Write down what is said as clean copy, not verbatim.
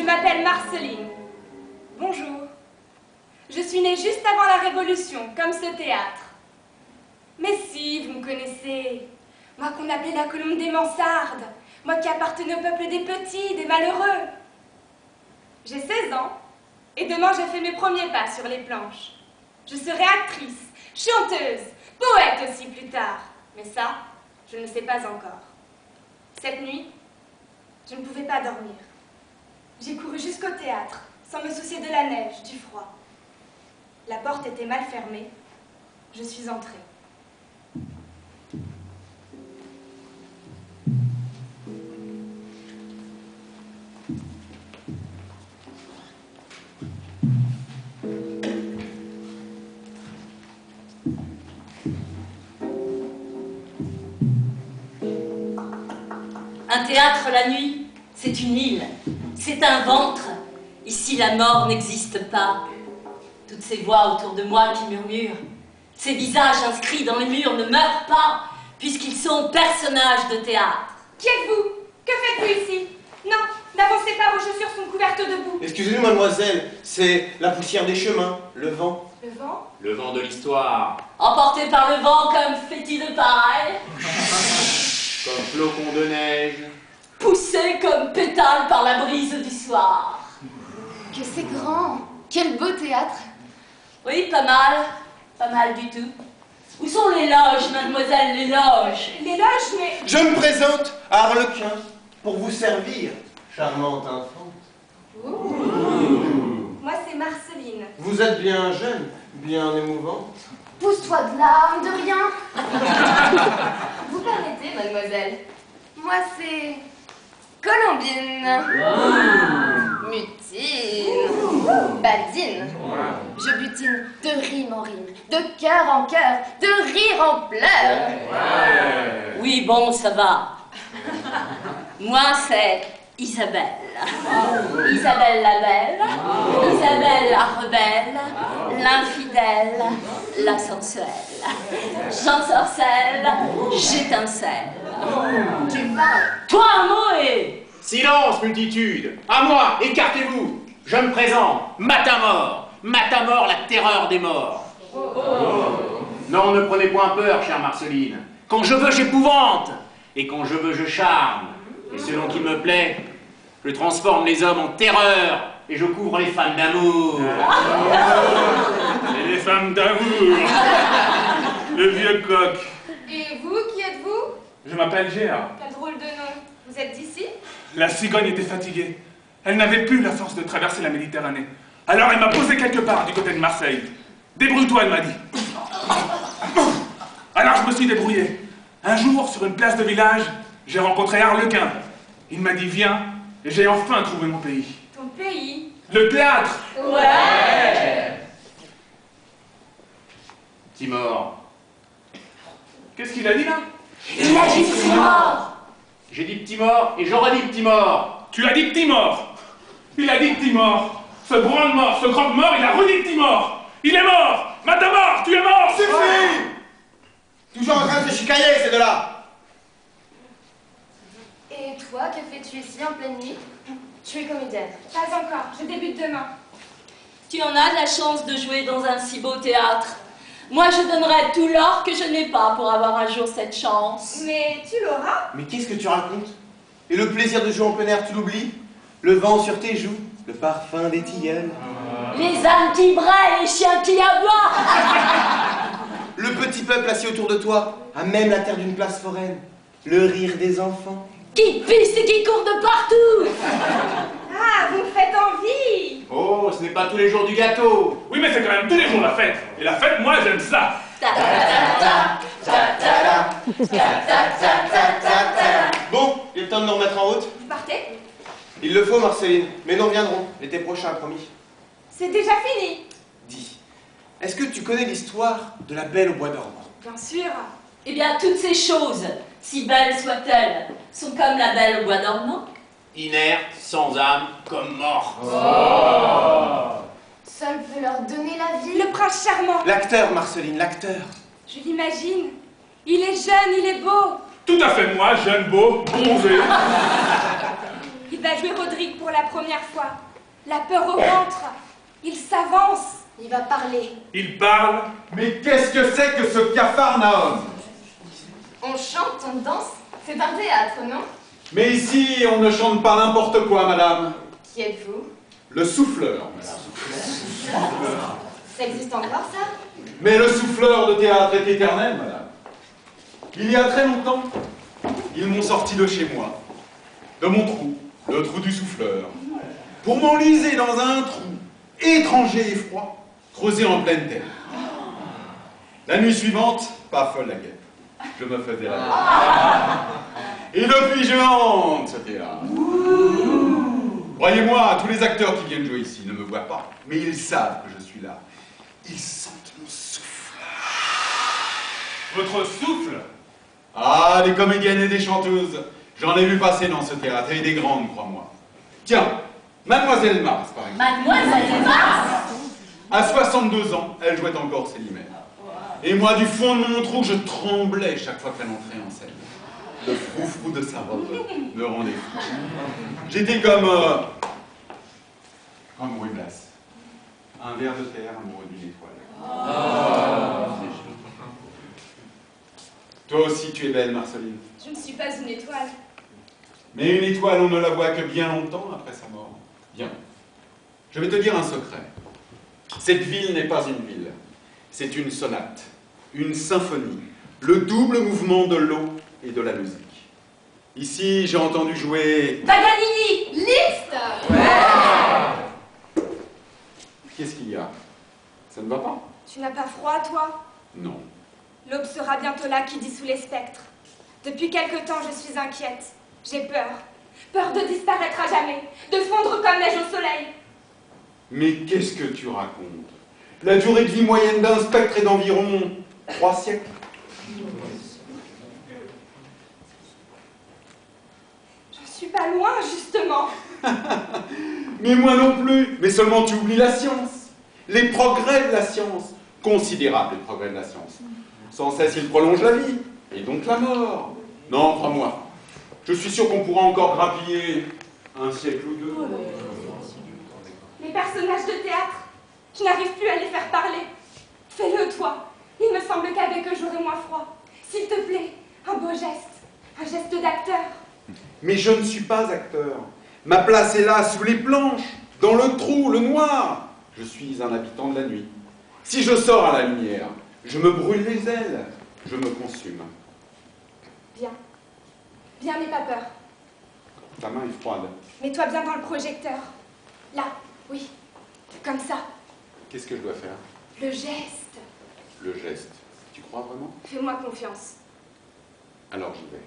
Je m'appelle Marceline. Bonjour. Je suis née juste avant la Révolution, comme ce théâtre. Mais si, vous me connaissez. Moi qu'on appelait la colombe des mansardes. Moi qui appartenais au peuple des petits, des malheureux. J'ai 16 ans, et demain je fais mes premiers pas sur les planches. Je serai actrice, chanteuse, poète aussi plus tard. Mais ça, je ne sais pas encore. Cette nuit, je ne pouvais pas dormir. J'ai couru jusqu'au théâtre, sans me soucier de la neige, du froid. La porte était mal fermée. Je suis entrée. Un théâtre la nuit, c'est une île, c'est un ventre. Ici, la mort n'existe pas. Toutes ces voix autour de moi qui murmurent, ces visages inscrits dans les murs ne meurent pas, puisqu'ils sont personnages de théâtre. Qui êtes-vous? Que faites-vous ici? Non, n'avancez pas, vos chaussures sont couvertes de boue. Excusez-nous, mademoiselle, c'est la poussière des chemins, le vent. Le vent? Le vent de l'histoire. Emporté par le vent comme fétide de paille, Comme flocon de neige. poussé comme pétale par la brise du soir. Que c'est grand! Quel beau théâtre! Oui, pas mal du tout. Où sont les loges, mademoiselle, les loges? Les loges, mais... Je me présente à Harlequin pour vous servir, charmante infante. Moi, c'est Marceline. Vous êtes bien jeune, bien émouvante. Pousse-toi de là, de rien! Vous permettez, mademoiselle? Moi, c'est... Colombine. Mutine. Badine. Je butine de rime en rime, de cœur en cœur, de rire en pleurs. Oui, bon, ça va. Moi, c'est Isabelle. Isabelle la belle, Isabelle la rebelle, l'infidèle, la sensuelle. J'ensorcelle, j'étincelle. Tu parles. Toi, Moé! Silence, multitude! À moi, écartez-vous! Je me présente, Matamor, la terreur des morts. Non, ne prenez point peur, chère Marceline. Quand je veux, j'épouvante. Et quand je veux, je charme. Et selon qu'il me plaît, je transforme les hommes en terreur et je couvre les femmes d'amour. Et les femmes d'amour. Le vieux coq. Et vous, qui êtes-vous? Je m'appelle Géa. Quel drôle de nom. Vous êtes d'ici? La cigogne était fatiguée. Elle n'avait plus la force de traverser la Méditerranée. Alors elle m'a posé quelque part du côté de Marseille. Débrouille-toi, elle m'a dit. Alors je me suis débrouillé. Un jour, sur une place de village, j'ai rencontré Harlequin. Il m'a dit viens, et j'ai enfin trouvé mon pays. Ton pays? Le théâtre. Ouais! Timor. Qu'est-ce qu'il a dit là? Il a dit Timor! J'ai dit petit mort et j'aurais dit petit mort. Tu as dit petit mort. Il a dit petit mort. Ce branle mort, ce croque mort, il a redit petit mort. Il est mort. Matamor, tu es mort. Suffit! Toujours en train de se chicaner, ces deux-là. Et toi, que fais-tu ici en pleine nuit? Tu es comédienne. Pas encore, je débute demain. Tu en as de la chance de jouer dans un si beau théâtre. Moi, je donnerais tout l'or que je n'ai pas pour avoir un jour cette chance. Mais tu l'auras? Mais qu'est-ce que tu racontes? Et le plaisir de jouer en plein air, tu l'oublies? Le vent sur tes joues, le parfum des tilleuls. Les ânes qui braillent, les chiens qui aboient. Le petit peuple assis autour de toi, à même la terre d'une place foraine. Le rire des enfants. Qui pissent et qui courent de partout. Ah, vous me faites envie! Oh, ce n'est pas tous les jours du gâteau. Oui, mais c'est quand même tous les jours la fête. Et la fête, moi, j'aime ça. Bon, il est temps de nous remettre en route. Vous partez? Il le faut, Marceline, mais nous reviendrons l'été prochain, promis. C'est déjà fini? Dis, est-ce que tu connais l'histoire de la Belle au bois dormant? Bien sûr. Eh bien, toutes ces choses, si belles soient-elles, sont comme la belle au bois dormant. Inerte, sans âme, comme morte. Seul peut leur donner la vie. Le prince charmant. L'acteur, Marceline, l'acteur. Je l'imagine. Il est jeune, il est beau. Tout à fait moi, jeune, beau, bronzé. Il va jouer Rodrigue pour la première fois. La peur au ventre. Il s'avance. Il va parler. Il parle. Mais qu'est-ce que c'est que ce Capharnaüm? On chante, on danse. C'est un théâtre, non? Mais ici, on ne chante pas n'importe quoi, madame. Qui êtes-vous? Le souffleur, madame. Ça existe encore, ça? Mais le souffleur de théâtre est éternel, madame. Il y a très longtemps, ils m'ont sorti de chez moi, de mon trou, le trou du souffleur, pour m'enliser dans un trou étranger et froid, creusé en pleine terre. La nuit suivante, pas folle la guêpe. Je me faisais la guêpe. Et depuis, je hante ce théâtre. Croyez-moi, tous les acteurs qui viennent jouer ici ne me voient pas, mais ils savent que je suis là. Ils sentent mon souffle. Votre souffle? Ah, des comédiennes et des chanteuses. J'en ai vu passer dans ce théâtre, et des grandes, crois-moi. Tiens, Mademoiselle Mars, par exemple. Mademoiselle Mars? À 62 ans, elle jouait encore Célimène. Et moi, du fond de mon trou, je tremblais chaque fois qu'elle entrait en scène. Le froufrou de sa robe me rendait fou. J'étais comme Louis Blas. Un ver de terre amoureux d'une étoile. Toi aussi, tu es belle, Marceline. Je ne suis pas une étoile. Mais une étoile, on ne la voit que bien longtemps après sa mort. Bien. Je vais te dire un secret. Cette ville n'est pas une ville. C'est une sonate, une symphonie, le double mouvement de l'eau et de la musique. Ici, j'ai entendu jouer... Paganini! Liszt! Qu'est-ce qu'il y a? Ça ne va pas? Tu n'as pas froid, toi? Non. L'aube sera bientôt là qui dissout les spectres. Depuis quelque temps, je suis inquiète. J'ai peur. Peur de disparaître à jamais, de fondre comme neige au soleil. Mais qu'est-ce que tu racontes? La durée de vie moyenne d'un spectre est d'environ 3 siècles. Je suis pas loin, justement. Mais moi non plus. Mais seulement tu oublies la science. Les progrès de la science. Considérables les progrès de la science. Sans cesse, ils prolongent la vie. Et donc la mort. Non, crois-moi. Je suis sûr qu'on pourra encore grappiller un siècle ou deux. Les personnages de théâtre, je n'arrive plus à les faire parler. Fais-le, toi. Il me semble qu'avec eux, j'aurai moins froid. S'il te plaît, un beau geste. Un geste d'acteur. Mais je ne suis pas acteur. Ma place est là, sous les planches, dans le trou, le noir. Je suis un habitant de la nuit. Si je sors à la lumière, je me brûle les ailes, je me consume. Viens. Viens, n'aie pas peur. Ta main est froide. Mets-toi bien dans le projecteur. Là, oui. Comme ça. Qu'est-ce que je dois faire? Le geste. Le geste. Tu crois vraiment? Fais-moi confiance. Alors j'y vais.